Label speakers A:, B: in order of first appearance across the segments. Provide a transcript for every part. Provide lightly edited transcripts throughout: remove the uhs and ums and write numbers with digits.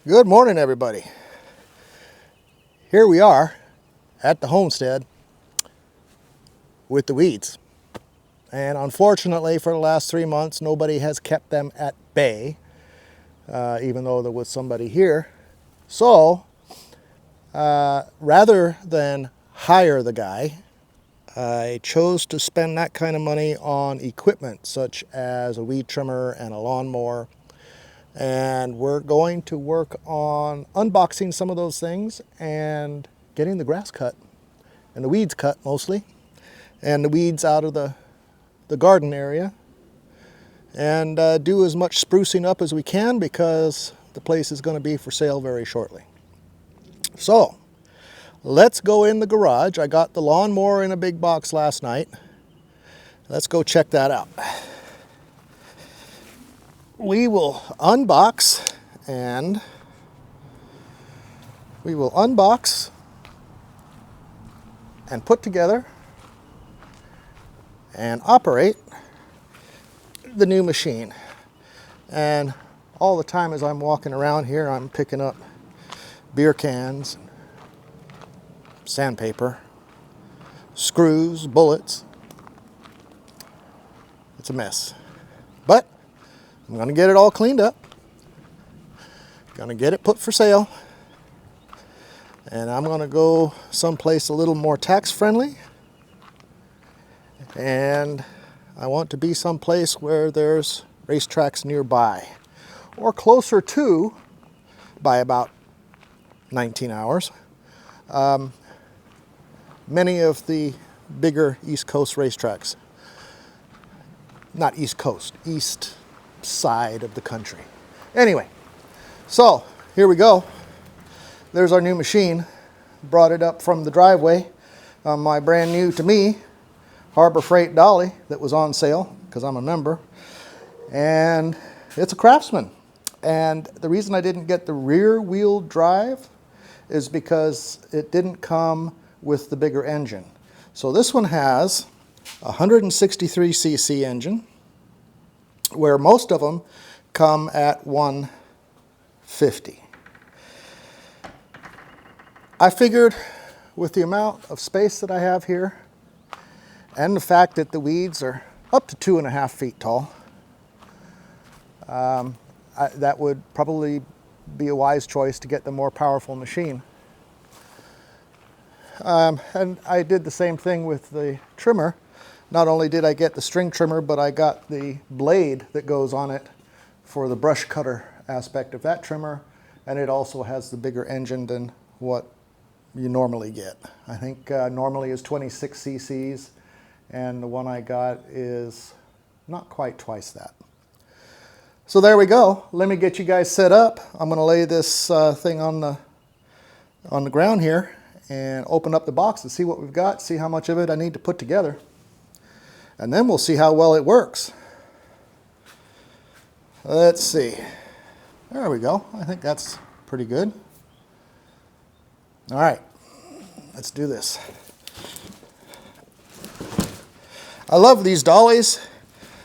A: Good morning, everybody. Here we are at the homestead with the weeds. And unfortunately, for the last 3 months, nobody has kept them at bay, even though there was somebody here. So, rather than hire the guy, I chose to spend that kind of money on equipment such as a weed trimmer and a lawnmower. And we're going to work on unboxing some of those things and getting the grass cut and the weeds cut mostly, and the weeds out of the garden area, and do as much sprucing up as we can because the place is going to be for sale very shortly. So let's go in the garage. I got the lawnmower in a big box last night. Let's go check that out. We will unbox and put together and operate the new machine. And all the time as I'm walking around here, I'm picking up beer cans, sandpaper, screws, bullets. It's a mess. But I'm going to get it all cleaned up. Going to get it put for sale. And I'm going to go someplace a little more tax friendly. And I want to be someplace where there's racetracks nearby, or closer to, by about 19 hours. Many of the bigger East Coast racetracks. Not East Coast, East side of the country. Anyway, so here we go. There's our new machine. Brought it up from the driveway on my brand new to me Harbor Freight dolly that was on sale because I'm a member. And it's a Craftsman. And the reason I didn't get the rear wheel drive is because it didn't come with the bigger engine. So this one has a 163cc engine, where most of them come at 150. I figured with the amount of space that I have here and the fact that the weeds are up to 2.5 feet tall, that would probably be a wise choice to get the more powerful machine. And I did the same thing with the trimmer. Not only did I get the string trimmer, but I got the blade that goes on it for the brush cutter aspect of that trimmer, and it also has the bigger engine than what you normally get. I think normally is 26 cc's, and the one I got is not quite twice that. So there we go. Let me get you guys set up. I'm going to lay this thing on the ground here and open up the box and see what we've got, see how much of it I need to put together. And then we'll see how well it works. Let's see. There we go. I think that's pretty good. All right, let's do this. I love these dollies.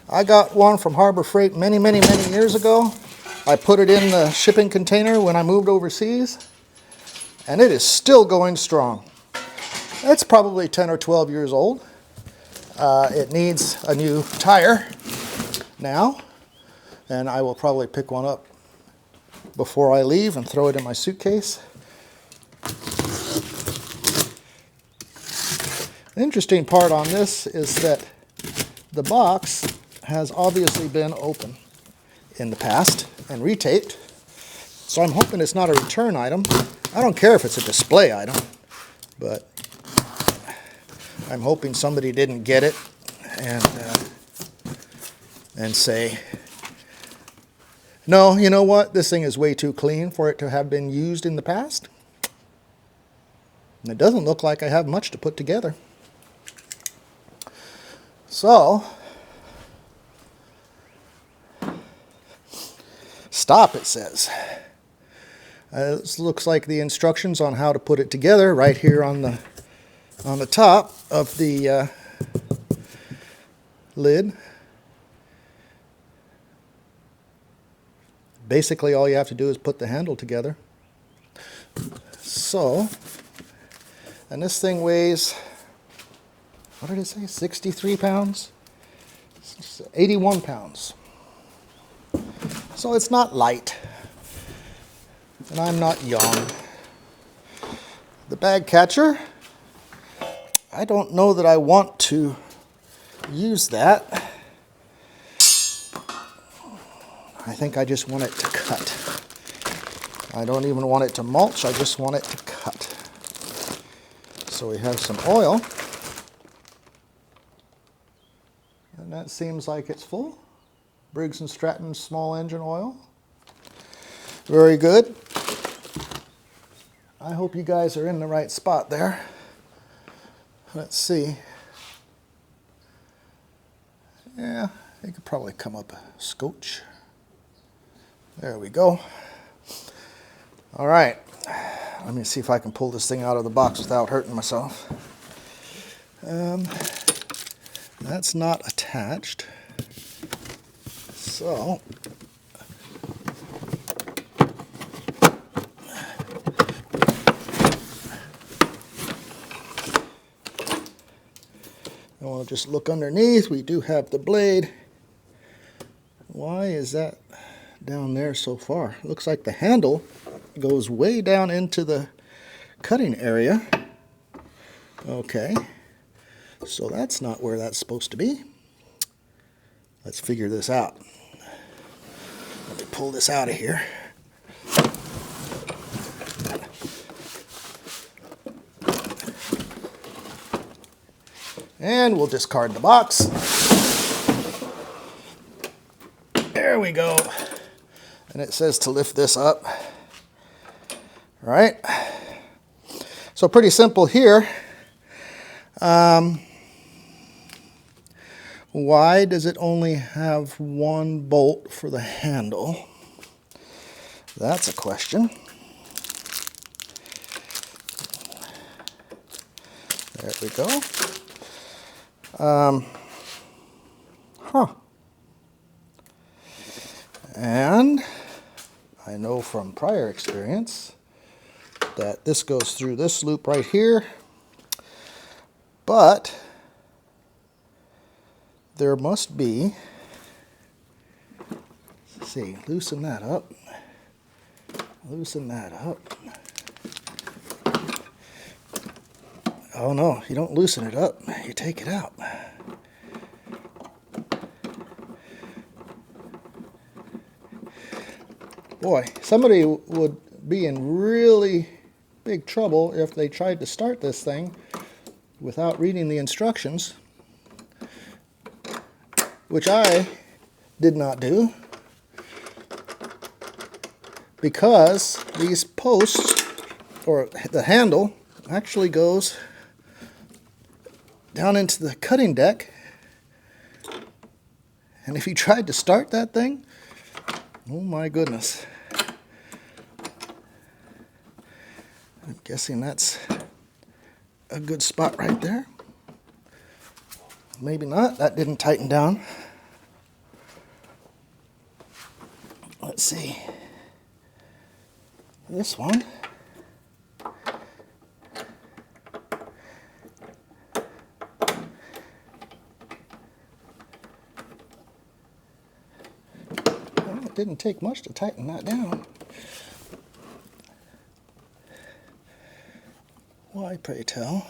A: I got one from Harbor Freight many years ago. I put it in the shipping container when I moved overseas, and it is still going strong. It's probably 10 or 12 years old. It needs a new tire now, and I will probably pick one up before I leave and throw it in my suitcase. The interesting part on this is that the box has obviously been open in the past and retaped, so I'm hoping it's not a return item. I don't care if it's a display item, but I'm hoping somebody didn't get it and say, no, you know what, this thing is way too clean for it to have been used in the past. And it doesn't look like I have much to put together. So, stop, it says. This looks like the instructions on how to put it together right here on the top of the lid. basically all you have to do is put the handle together. So, and this thing weighs, what did it say, 63 pounds? 81 pounds. So it's not light. And I'm not young. The bag catcher, I don't know that I want to use that. I think I just want it to cut. I don't even want it to mulch, I just want it to cut. So we have some oil. And that seems like it's full. Briggs & Stratton small engine oil. Very good. I hope you guys are in the right spot there. Let's see. Yeah, it could probably come up a scotch. There we go. All right, let me see if I can pull this thing out of the box without hurting myself. That's not attached. So, I'll just look underneath. We do have the blade. Why is that down there so far? Looks like the handle goes way down into the cutting area. Okay, so that's not where that's supposed to be. Let's figure this out. Let me pull this out of here. And we'll discard the box. There we go. And it says to lift this up. Right? So pretty simple here. Why does it only have one bolt for the handle? That's a question. There we go. And I know from prior experience that this goes through this loop right here, but there must be, let's see, loosen that up, loosen that up. Oh no, you don't loosen it up, you take it out. Boy, somebody would be in really big trouble if they tried to start this thing without reading the instructions, which I did not do, because these posts, or the handle, actually goes down into the cutting deck, and if you tried to start that thing, oh my goodness. I'm guessing that's a good spot right there. Maybe not, that didn't tighten down. Let's see. This one. Well, it didn't take much to tighten that down. Why, pray tell?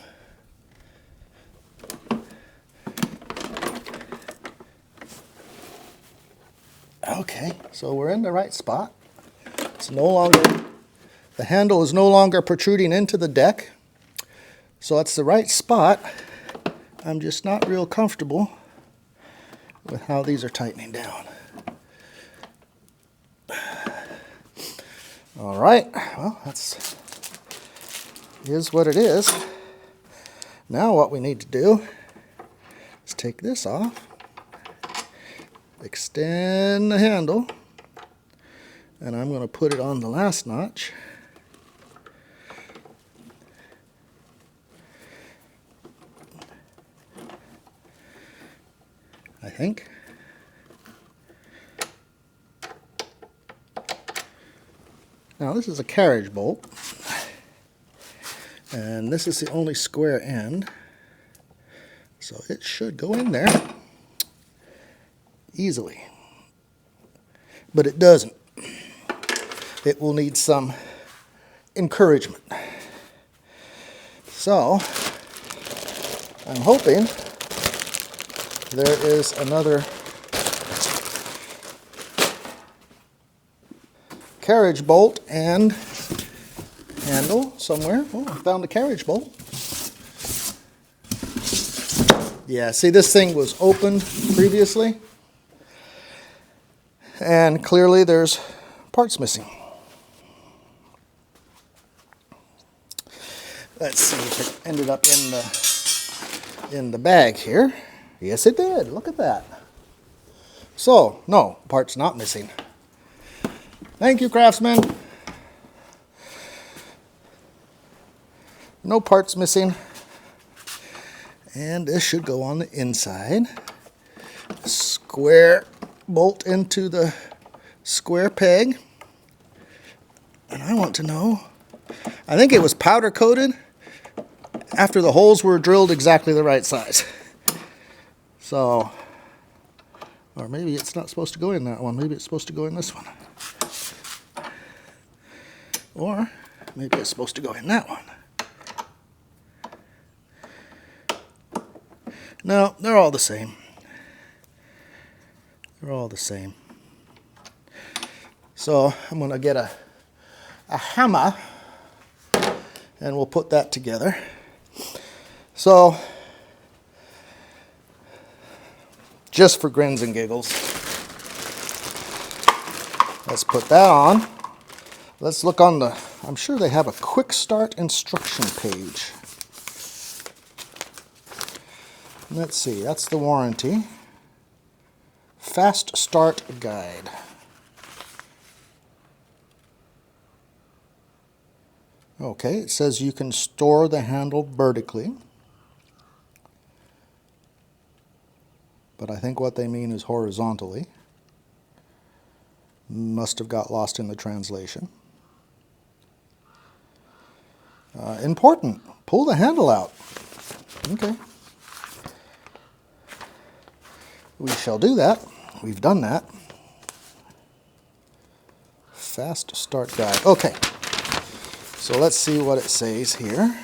A: Okay, so we're in the right spot. It's no longer, the handle is no longer protruding into the deck. So it's the right spot. I'm just not real comfortable with how these are tightening down. All right, well, that's is what it is. Now what we need to do is take this off, extend the handle, and I'm going to put it on the last notch. I think. Now this is a carriage bolt, and this is the only square end, so it should go in there easily. But it doesn't. It will need some encouragement. So I'm hoping there is another carriage bolt and handle somewhere. Oh, I found a carriage bolt. Yeah, see, this thing was opened previously, and clearly there's parts missing. Let's see if it ended up in the bag here. Yes, it did. Look at that. So, no, part's not missing. Thank you, craftsman. No parts missing. And this should go on the inside. Square bolt into the square peg. And I want to know, I think it was powder coated after the holes were drilled exactly the right size. So, or maybe it's not supposed to go in that one. Maybe it's supposed to go in this one. Or maybe it's supposed to go in that one. No, they're all the same. They're all the same. So I'm going to get a hammer and we'll put that together. So, just for grins and giggles, let's put that on. Let's look on the, I'm sure they have a quick start instruction page. Let's see, that's the warranty. Fast start guide. Okay, it says you can store the handle vertically. But I think what they mean is horizontally. Must have got lost in the translation. Important, pull the handle out. Okay. We shall do that. We've done that. Fast start guide. Okay. So let's see what it says here.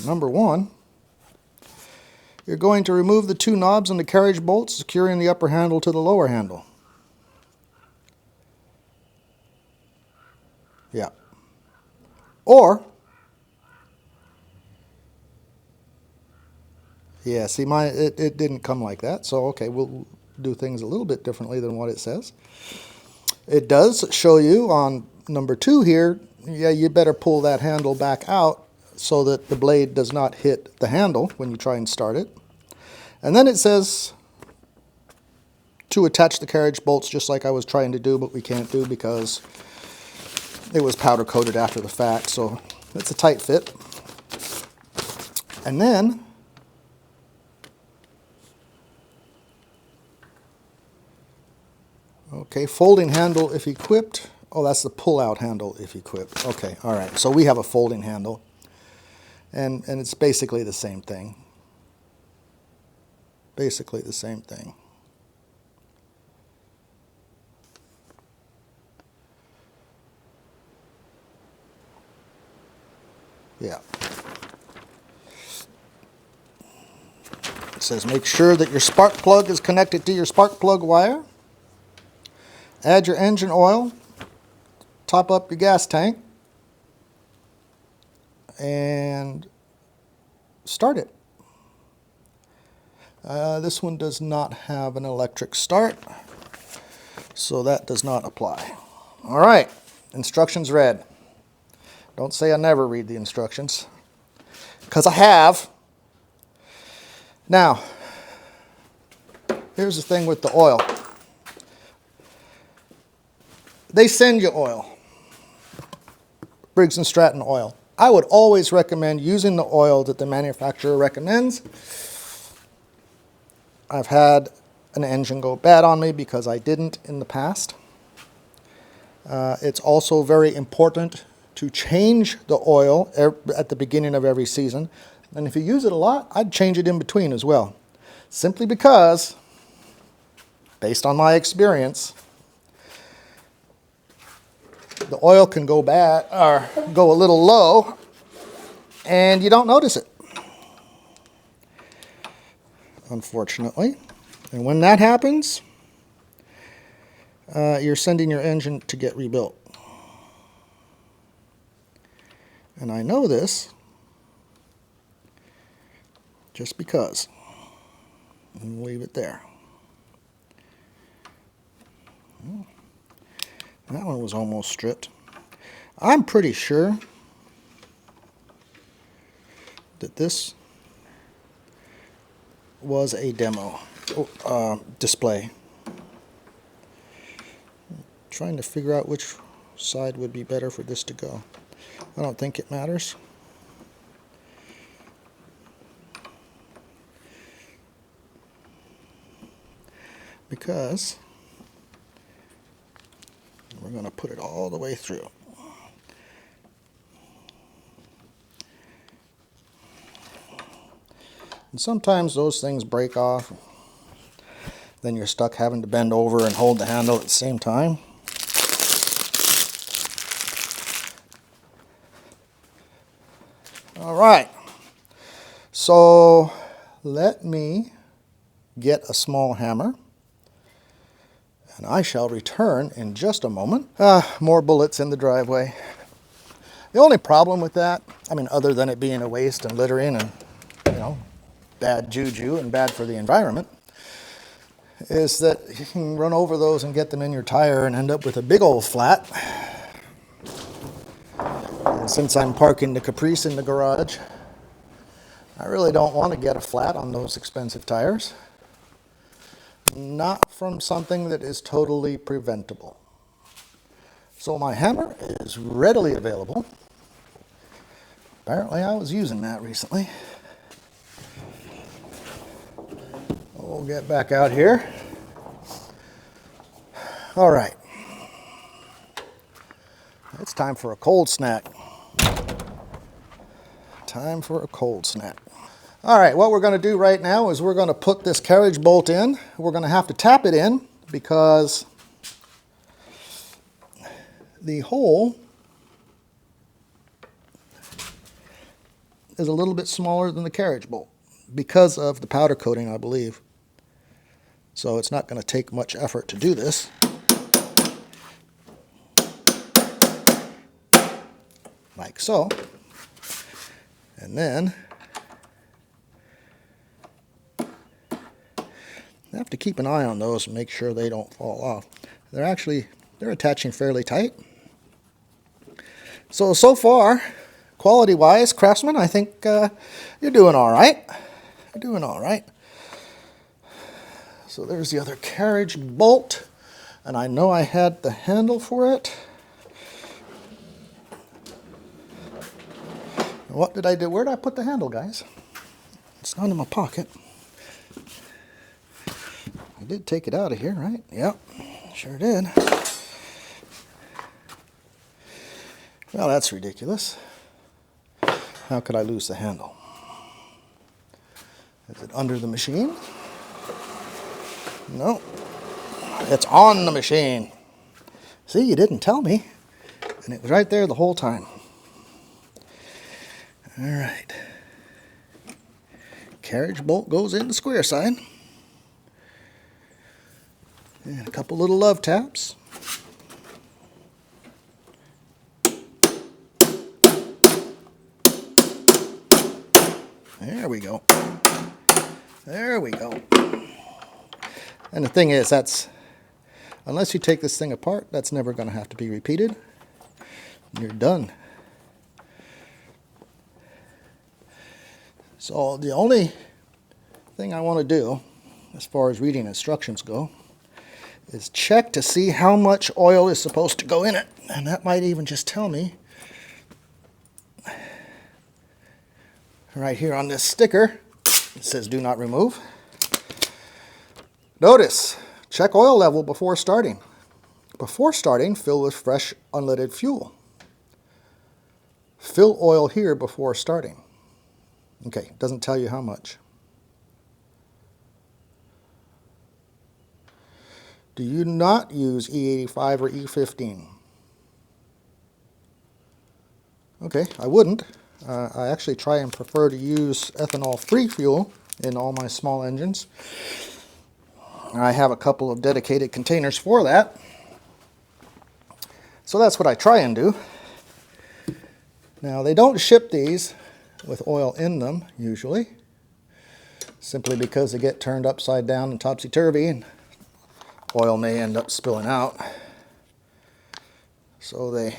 A: Number 1, you're going to remove the 2 knobs on the carriage bolts, securing the upper handle to the lower handle. Yeah. Or, yeah, see, it didn't come like that. So, okay, we'll do things a little bit differently than what it says. It does show you on number 2 here, yeah, you better pull that handle back out so that the blade does not hit the handle when you try and start it. And then it says to attach the carriage bolts just like I was trying to do, but we can't do because it was powder coated after the fact, so it's a tight fit. And then okay, folding handle if equipped. Oh, that's the pull-out handle if equipped. Okay, all right. So we have a folding handle, and it's basically the same thing. Basically the same thing. Yeah. It says make sure that your spark plug is connected to your spark plug wire. Add your engine oil. Top up your gas tank. And start it. This one does not have an electric start, so that does not apply. All right, instructions read. Don't say I never read the instructions, because I have. Now, here's the thing with the oil. They send you oil, Briggs & Stratton oil. I would always recommend using the oil that the manufacturer recommends. I've had an engine go bad on me because I didn't in the past. It's also very important to change the oil at the beginning of every season. And if you use it a lot, I'd change it in between as well. Simply because, based on my experience, the oil can go bad or go a little low and you don't notice it, unfortunately. And when that happens, you're sending your engine to get rebuilt. And I know this just because. And we'll leave it there. That one was almost stripped. I'm pretty sure that this was a demo display. Trying to figure out which side would be better for this to go. I don't think it matters. Because we're going to put it all the way through. And sometimes those things break off. Then you're stuck having to bend over and hold the handle at the same time. All right. So let me get a small hammer. And I shall return in just a moment. More bullets in the driveway. The only problem with that, I mean, other than it being a waste and littering and, you know, bad juju and bad for the environment, is that you can run over those and get them in your tire and end up with a big old flat. And since I'm parking the Caprice in the garage, I really don't want to get a flat on those expensive tires. Not from something that is totally preventable. So my hammer is readily available. Apparently I was using that recently. We'll get back out here. All right. It's time for a cold snack. Time for a cold snack. All right, what we're going to do right now is we're going to put this carriage bolt in. We're going to have to tap it in because the hole is a little bit smaller than the carriage bolt because of the powder coating, I believe. So it's not going to take much effort to do this. Like so. And then I have to keep an eye on those and make sure they don't fall off. They're attaching fairly tight. So far, quality-wise, Craftsman, I think you're doing all right. You're doing all right. So there's the other carriage bolt, and I know I had the handle for it. What did I do? Where did I put the handle, guys? It's not in my pocket. I did take it out of here, right? Yep, sure did. Well, that's ridiculous. How could I lose the handle? Is it under the machine? No. It's on the machine. See, you didn't tell me. And it was right there the whole time. All right. Carriage bolt goes in the square side. And a couple little love taps. There we go. There we go. And the thing is, unless you take this thing apart, that's never going to have to be repeated. You're done. So the only thing I want to do, as far as reading instructions go, is check to see how much oil is supposed to go in it. And that might even just tell me right here on this sticker. It says do not remove. Notice, check oil level before starting. Before starting, fill with fresh unleaded fuel. Fill oil here before starting. Okay, doesn't tell you how much. Do you not use E85 or E15? Okay, I wouldn't. I actually try and prefer to use ethanol-free fuel in all my small engines. I have a couple of dedicated containers for that. So that's what I try and do. Now, they don't ship these with oil in them, usually, simply because they get turned upside down and topsy-turvy, and oil may end up spilling out. So they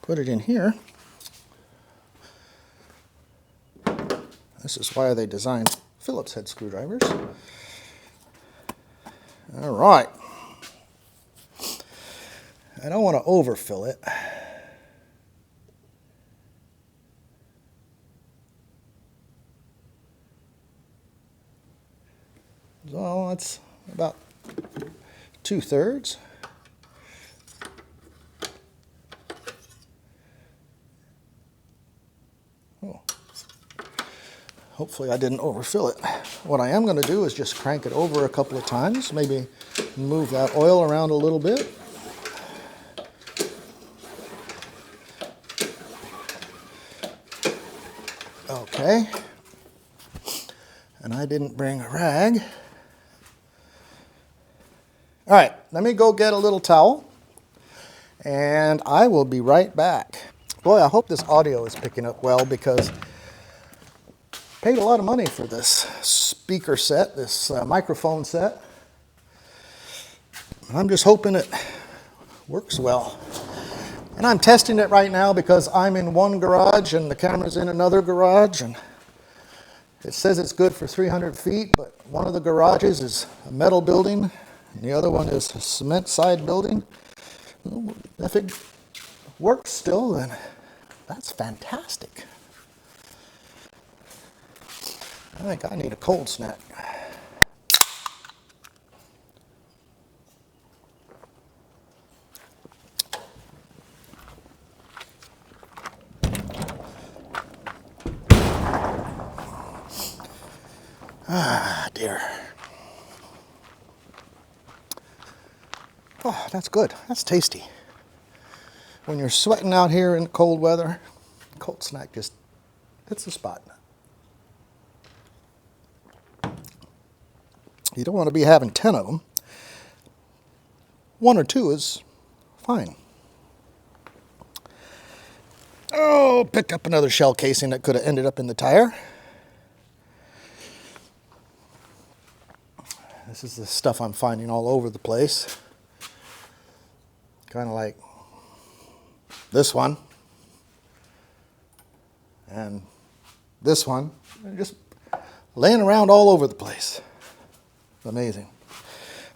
A: put it in here. This is why they designed Phillips head screwdrivers. All right. I don't want to overfill it. So that's about 2/3. Oh. Hopefully I didn't overfill it. What I am going to do is just crank it over a couple of times, maybe move that oil around a little bit. Okay. And I didn't bring a rag. All right, let me go get a little towel, and I will be right back. Boy, I hope this audio is picking up well, because I paid a lot of money for this speaker set, this microphone set. I'm just hoping it works well. And I'm testing it right now because I'm in one garage and the camera's in another garage, and it says it's good for 300 feet, but one of the garages is a metal building and the other one is a cement side building. If it works still, then that's fantastic. I think I need a cold snack. Ah, dear. Oh, that's good. That's tasty. When you're sweating out here in the cold weather, cold snack just hits the spot. You don't want to be having 10 of them. 1 or 2 is fine. Oh, picked up another shell casing that could have ended up in the tire. This is the stuff I'm finding all over the place. Kind of like this one and this one. They're just laying around all over the place. Amazing.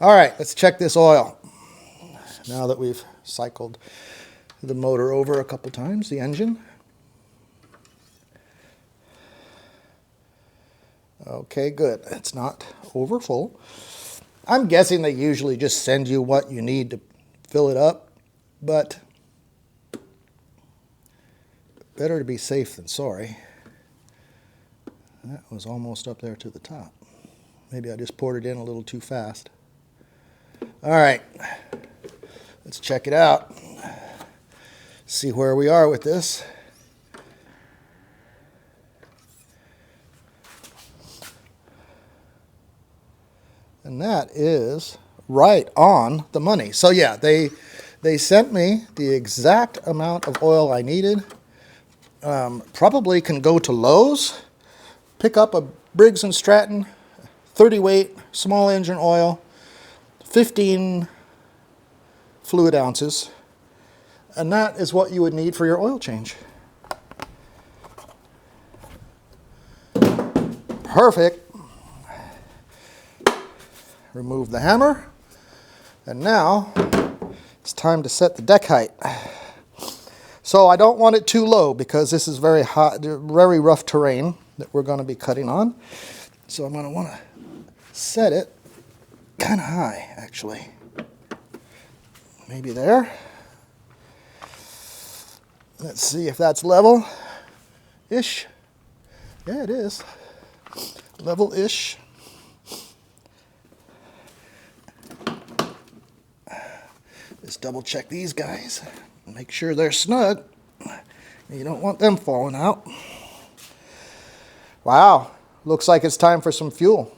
A: All right, let's check this oil. Now that we've cycled the motor over a couple times, the engine. Okay, good. It's not over full. I'm guessing they usually just send you what you need to fill it up, but better to be safe than sorry. That was almost up there to the top. Maybe I just poured it in a little too fast. All right, let's check it out. See where we are with this. And that is right on the money. So yeah, they sent me the exact amount of oil I needed. Probably can go to Lowe's, pick up a Briggs & Stratton 30 weight small engine oil, 15 fluid ounces, and that is what you would need for your oil change. Perfect. Remove the hammer, and now it's time to set the deck height. So I don't want it too low because this is very hot, very rough terrain that we're going to be cutting on. So I'm going to want to set it kind of high, actually. maybe there. Let's see if that's level-ish. Yeah, it is. Level-ish. Just double check these guys. Make sure they're snug. You don't want them falling out. Wow, looks like it's time for some fuel.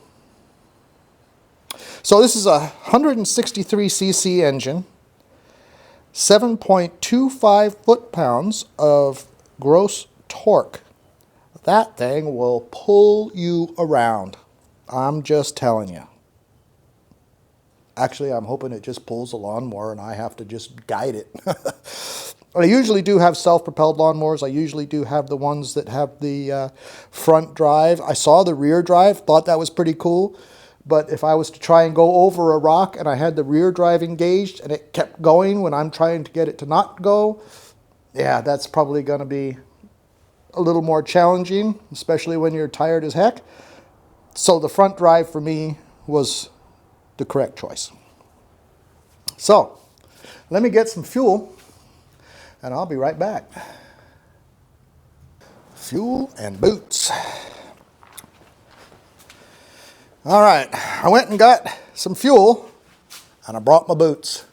A: So this is a 163cc engine, 7.25 foot-pounds of gross torque. That thing will pull you around. I'm just telling you. Actually, I'm hoping it just pulls a lawnmower and I have to just guide it. I usually do have self-propelled lawnmowers. I usually do have the ones that have the front drive. I saw the rear drive, thought that was pretty cool. But if I was to try and go over a rock and I had the rear drive engaged and it kept going when I'm trying to get it to not go, yeah, that's probably going to be a little more challenging, especially when you're tired as heck. So the front drive for me was the correct choice. So let me get some fuel and I'll be right back. Fuel and boots. All right, I went and got some fuel and I brought my boots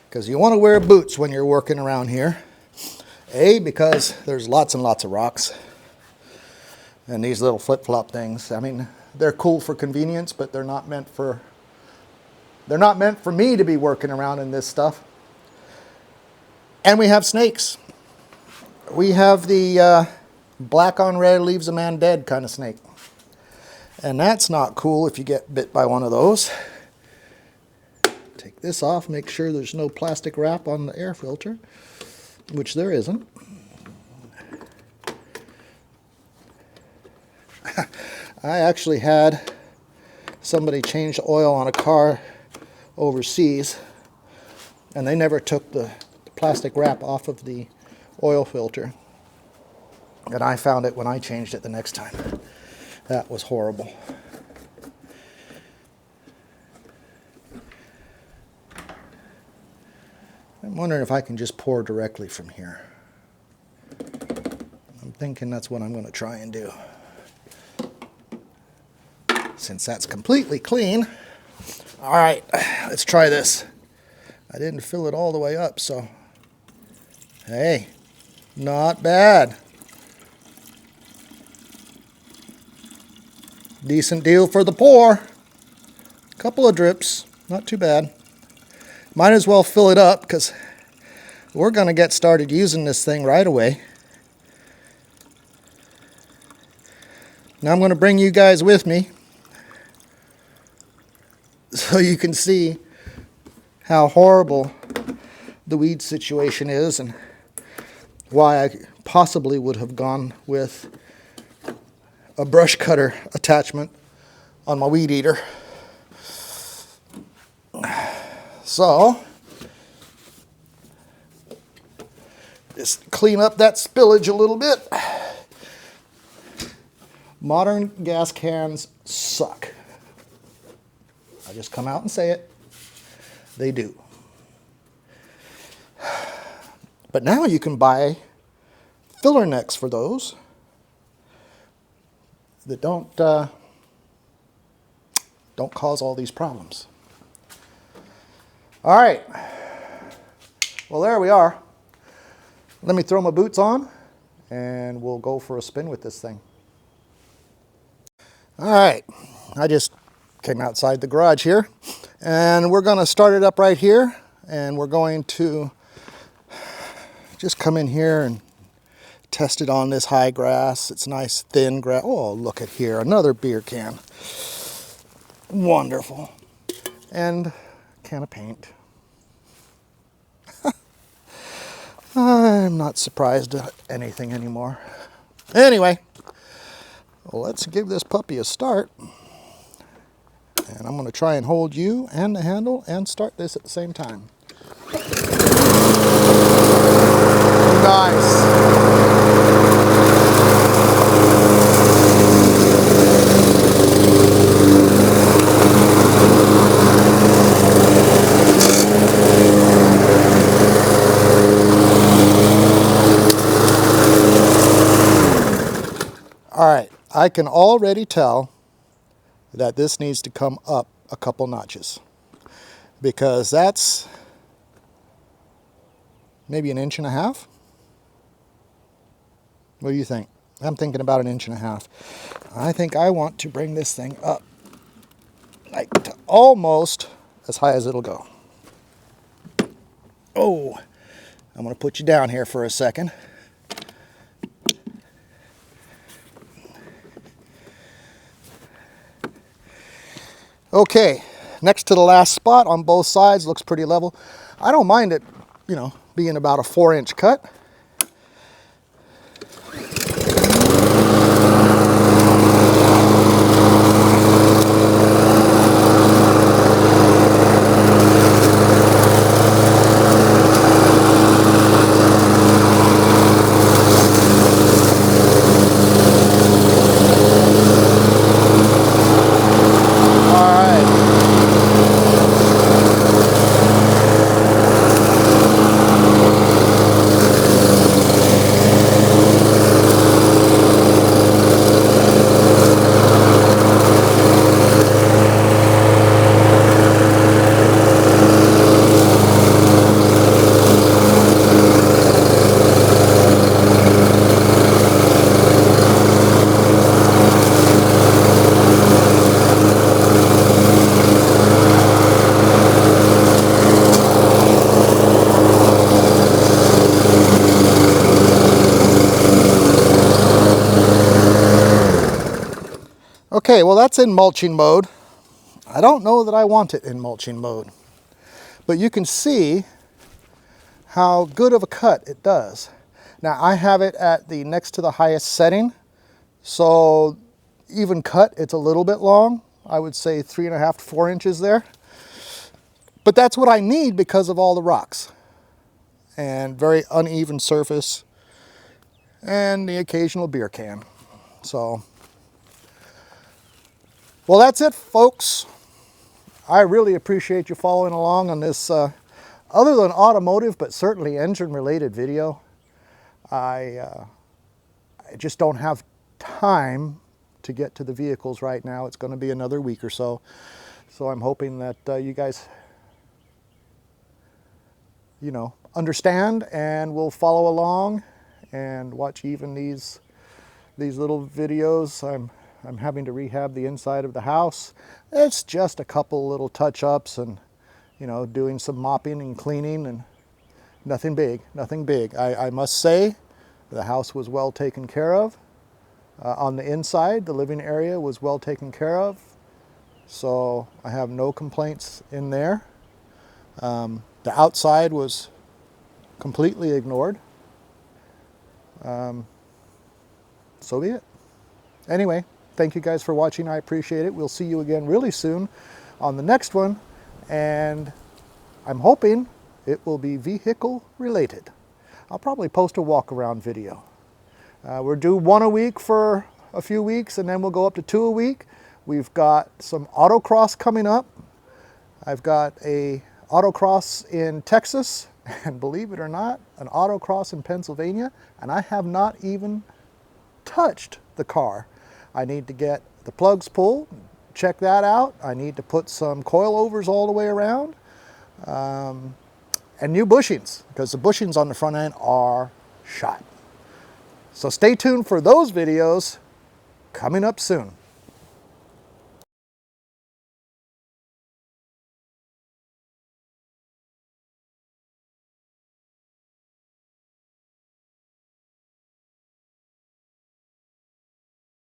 A: because you want to wear boots when you're working around here. A, because there's lots and lots of rocks and these little flip-flop things. I mean, they're cool for convenience, but they're not meant for me to be working around in this stuff. And we have snakes. We have the black on red leaves a man dead kind of snake. And that's not cool if you get bit by one of those. Take this off, make sure there's no plastic wrap on the air filter, which there isn't. I actually had somebody change the oil on a car overseas and they never took the plastic wrap off of the oil filter, and I found it when I changed it the next time. That was horrible. I'm wondering if I can just pour directly from here. I'm thinking that's what I'm going to try and do. Since that's completely clean. All right, let's try this. I didn't fill it all the way up, so hey, not bad. Decent deal for the pour. Couple of drips, not too bad. Might as well fill it up because we're going to get started using this thing right away. Now I'm going to bring you guys with me so you can see how horrible the weed situation is and why I possibly would have gone with a brush cutter attachment on my weed eater. So, just clean up that spillage a little bit. Modern gas cans suck. I just come out and say it. They do. But now you can buy filler necks for those that don't cause all these problems. All right. Well, there we are. Let me throw my boots on and we'll go for a spin with this thing. All right. I just came outside the garage here and we're going to start it up right here, and we're going to just come in here and test it on this high grass. It's nice thin grass. Oh, look at here, another beer can. Wonderful. And a can of paint. I'm not surprised at anything anymore. Anyway, let's give this puppy a start. And I'm going to try and hold you and the handle and start this at the same time. Nice. All right, I can already tell that this needs to come up a couple notches, because that's maybe 1.5 inches. What do you think? I'm thinking about 1.5 inches. I think I want to bring this thing up like to almost as high as it'll go. Oh, I'm going to put you down here for a second. Okay, next to the last spot on both sides, looks pretty level. I don't mind it, you know, being about a 4-inch cut. Okay, well that's in mulching mode. I don't know that I want it in mulching mode, but you can see how good of a cut it does. Now I have it at the next to the highest setting, so even cut, it's a little bit long. I would say 3.5 to 4 inches there. But that's what I need because of all the rocks and very uneven surface and the occasional beer can. So, well, that's it, folks. I really appreciate you following along on this, other than automotive, but certainly engine-related video. I just don't have time to get to the vehicles right now. It's going to be another week or so. So I'm hoping that you guys, you know, understand and will follow along and watch even these little videos. I'm having to rehab the inside of the house. It's just a couple little touch-ups and, you know, doing some mopping and cleaning, and nothing big, nothing big. I must say the house was well taken care of. On the inside, the living area was well taken care of. So I have no complaints in there. The outside was completely ignored. So be it. Anyway, thank you guys for watching. I appreciate it. We'll see you again really soon on the next one. And I'm hoping it will be vehicle related. I'll probably post a walk around video. We'll do 1 a week for a few weeks, and then we'll go up to 2 a week. We've got some autocross coming up. I've got a autocross in Texas, and believe it or not, an autocross in Pennsylvania, and I have not even touched the car. I need to get the plugs pulled, check that out. I need to put some coilovers all the way around, and new bushings, because the bushings on the front end are shot. So stay tuned for those videos coming up soon.